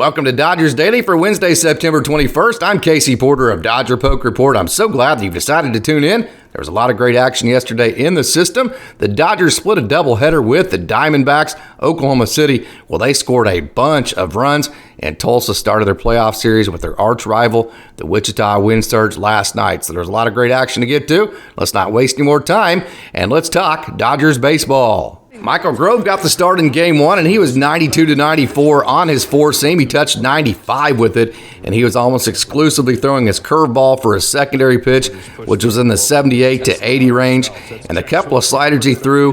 Welcome to Dodgers Daily for Wednesday, September 21st. I'm Casey Porter of Dodger Poke Report. I'm so glad that you've decided to tune in. There was a lot of great action yesterday in the system. The Dodgers split a doubleheader with the Diamondbacks. Oklahoma City, well, they scored a bunch of runs, and Tulsa started their playoff series with their arch rival, the Wichita Wind Surge, last night. So there's a lot of great action to get to. Let's not waste any more time, and let's talk Dodgers baseball. Michael Grove got the start in Game 1, and he was 92-94 on his four-seam. He touched 95 with it, and he was almost exclusively throwing his curveball for his secondary pitch, which was in the 78 to 80 range. And the couple of sliders he threw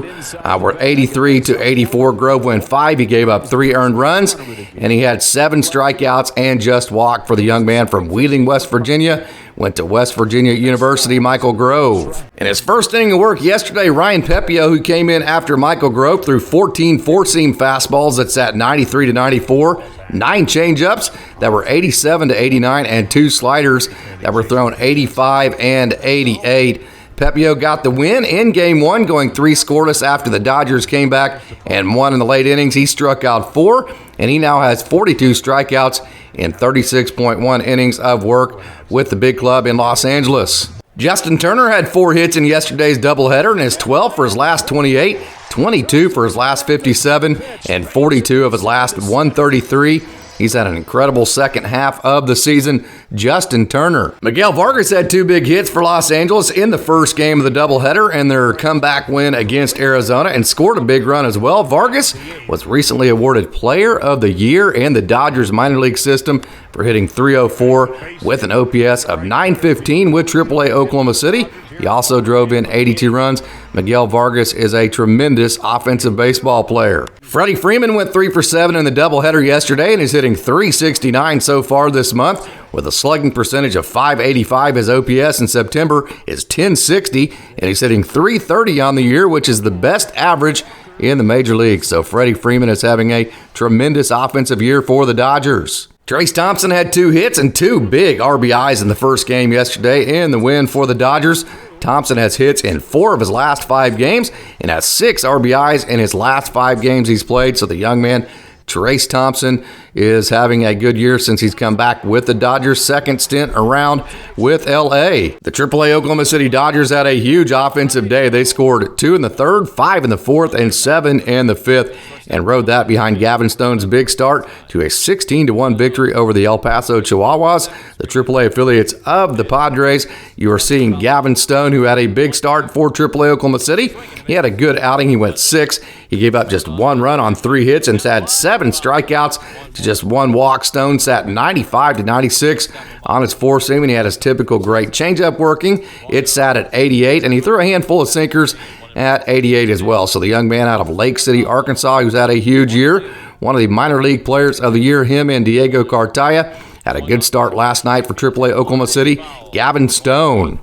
were 83 to 84. Grove went 5. He gave up 3 earned runs, and he had 7 strikeouts and just walked for the young man from Wheeling, West Virginia. Went to West Virginia University, Michael Grove. In his first inning of work yesterday, Ryan Pepio, who came in after Michael Grove, threw 14 four-seam fastballs that sat 93 to 94, 9 changeups that were 87 to 89, and 2 sliders that were thrown 85 and 88. Pepio got the win in Game 1, going 3 scoreless after the Dodgers came back and won in the late innings. He struck out 4, and he now has 42 strikeouts in 36.1 innings of work with the big club in Los Angeles. Justin Turner had 4 hits in yesterday's doubleheader and is 12 for his last 28, 22 for his last 57, and 42 of his last 133. He's had an incredible second half of the season, Justin Turner. Miguel Vargas had 2 big hits for Los Angeles in the first game of the doubleheader and their comeback win against Arizona, and scored a big run as well. Vargas was recently awarded Player of the Year in the Dodgers minor league system for hitting .304 with an OPS of .915 with AAA Oklahoma City. He also drove in 82 runs. Miguel Vargas is a tremendous offensive baseball player. Freddie Freeman went 3 for 7 in the doubleheader yesterday and is hitting .369 so far this month with a slugging percentage of .585. His OPS in September is .1060, and he's hitting .330 on the year, which is the best average in the major leagues. So Freddie Freeman is having a tremendous offensive year for the Dodgers. Trace Thompson had 2 hits and 2 big RBIs in the first game yesterday in the win for the Dodgers. Thompson has hits in 4 of his last 5 games and has 6 RBIs in his last 5 games he's played. So the young man, Trace Thompson, is having a good year since he's come back with the Dodgers' second stint around with L.A. The AAA Oklahoma City Dodgers had a huge offensive day. They scored 2 in the third, 5 in the fourth, and 7 in the fifth, and rode that behind Gavin Stone's big start to a 16-1 victory over the El Paso Chihuahuas, the AAA affiliates of the Padres. You are seeing Gavin Stone, who had a big start for AAA Oklahoma City. He had a good outing. He went 6. He gave up just 1 run on 3 hits and had 7 strikeouts to just 1 walk. Stone sat 95 to 96 on his four-seam, and he had his typical great changeup working. It sat at 88, and he threw a handful of sinkers at 88 as well. So the young man out of Lake City, Arkansas, who's had a huge year, one of the minor league players of the year, him and Diego Cartaya, had a good start last night for AAA Oklahoma City, Gavin Stone.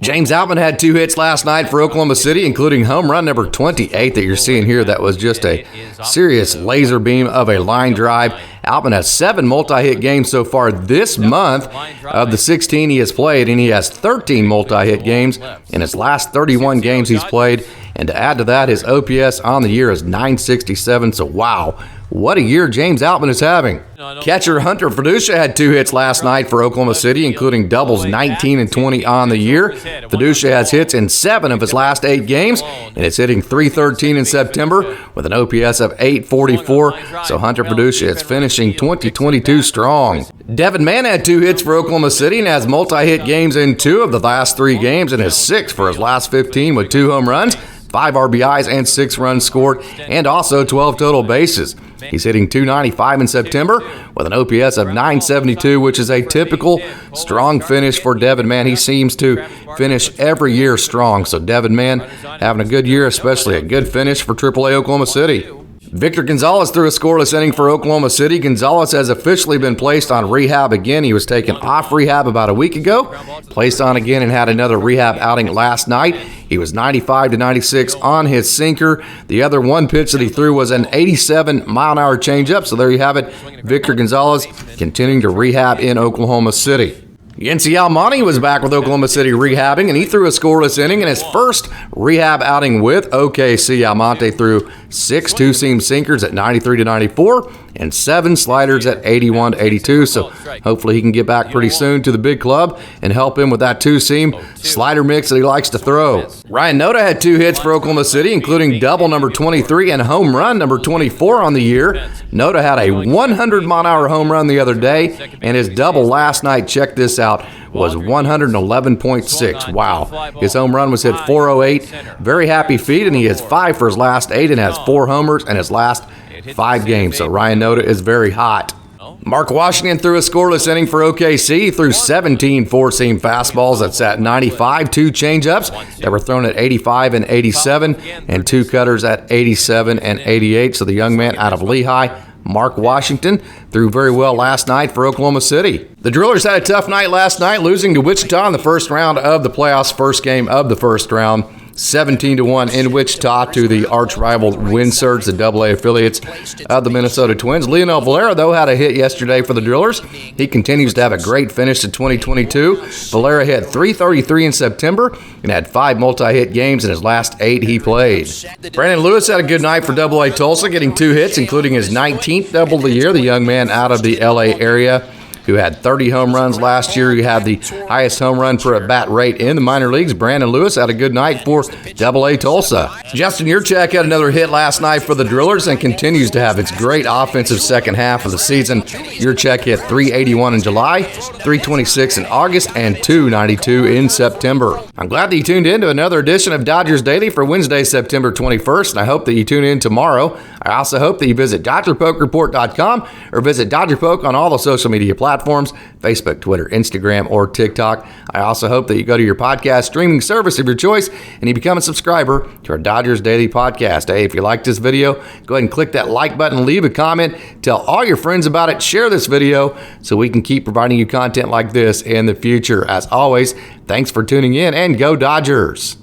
James Outman had 2 hits last night for Oklahoma City, including home run number 28 that you're seeing here. That was just a serious laser beam of a line drive. Outman has 7 multi-hit games so far this month of the 16 he has played, and he has 13 multi-hit games in his last 31 games he's played. And to add to that, his OPS on the year is .967, so wow, what a year James Outman is having. Catcher Hunter Fiducia had 2 hits last night for Oklahoma City, including doubles 19 and 20 on the year. Fiducia has hits in 7 of his last 8 games, and is hitting .313 in September with an OPS of .844. So Hunter Fiducia is finishing 2022 strong. Devin Mann had 2 hits for Oklahoma City and has multi-hit games in 2 of the last 3 games, and is 6 for his last 15 with 2 home runs, 5 RBIs, and 6 runs scored, and also 12 total bases. He's hitting .295 in September with an OPS of .972, which is a typical strong finish for Devin Mann. He seems to finish every year strong. So Devin Mann having a good year, especially a good finish for AAA Oklahoma City. Victor Gonzalez threw a scoreless inning for Oklahoma City. Gonzalez has officially been placed on rehab again. He was taken off rehab about a week ago, placed on again, and had another rehab outing last night. He was 95 to 96 on his sinker. The other one pitch that he threw was an 87-mile-an-hour changeup. So there you have it. Victor Gonzalez continuing to rehab in Oklahoma City. Yency Almonte was back with Oklahoma City rehabbing, and he threw a scoreless inning in his first rehab outing with OKC. Almonte threw 6 two-seam sinkers at 93 to 94, and 7 sliders at 81 to 82. So hopefully he can get back pretty soon to the big club and help him with that two-seam slider mix that he likes to throw. Ryan Noda had 2 hits for Oklahoma City, including double number 23 and home run number 24 on the year. Noda had a 100-mile-an-hour home run the other day, and his double last night, check this out, was 111.6. Wow. His home run was hit 408. Very happy feat, and he has 5 for his last 8 and has 4 homers in his last 5 games. So Ryan Noda is very hot. Mark Washington threw a scoreless inning for OKC. He threw 17 four-seam fastballs that sat 95, 2 changeups that were thrown at 85 and 87, and 2 cutters at 87 and 88. So the young man out of Lehigh, Mark Washington, threw very well last night for Oklahoma City. The Drillers had a tough night last night, losing to Wichita in the first round of the playoffs, first game of the first round. 17-1 in Wichita to the arch-rival Wind Surge, the AA affiliates of the Minnesota Twins. Leonel Valera, though, had a hit yesterday for the Drillers. He continues to have a great finish to 2022. Valera hit .333 in September and had 5 multi-hit games in his last 8 he played. Brandon Lewis had a good night for AA Tulsa, getting 2 hits, including his 19th double of the year. The young man out of the LA area, who had 30 home runs last year. He had the highest home run per at-bat rate in the minor leagues. Brandon Lewis had a good night for AA Tulsa. Justin Yurchak had another hit last night for the Drillers and continues to have its great offensive second half of the season. Yurchak hit .381 in July, .326 in August, and .292 in September. I'm glad that you tuned in to another edition of Dodgers Daily for Wednesday, September 21st, and I hope that you tune in tomorrow. I also hope that you visit DodgerPokeReport.com or visit DodgerPoke on all the social media platforms, Facebook, Twitter, Instagram, or TikTok. I also hope that you go to your podcast streaming service of your choice and you become a subscriber to our Dodgers Daily Podcast. Hey, if you like this video, go ahead and click that like button, leave a comment, tell all your friends about it, share this video so we can keep providing you content like this in the future. As always, thanks for tuning in, and go Dodgers!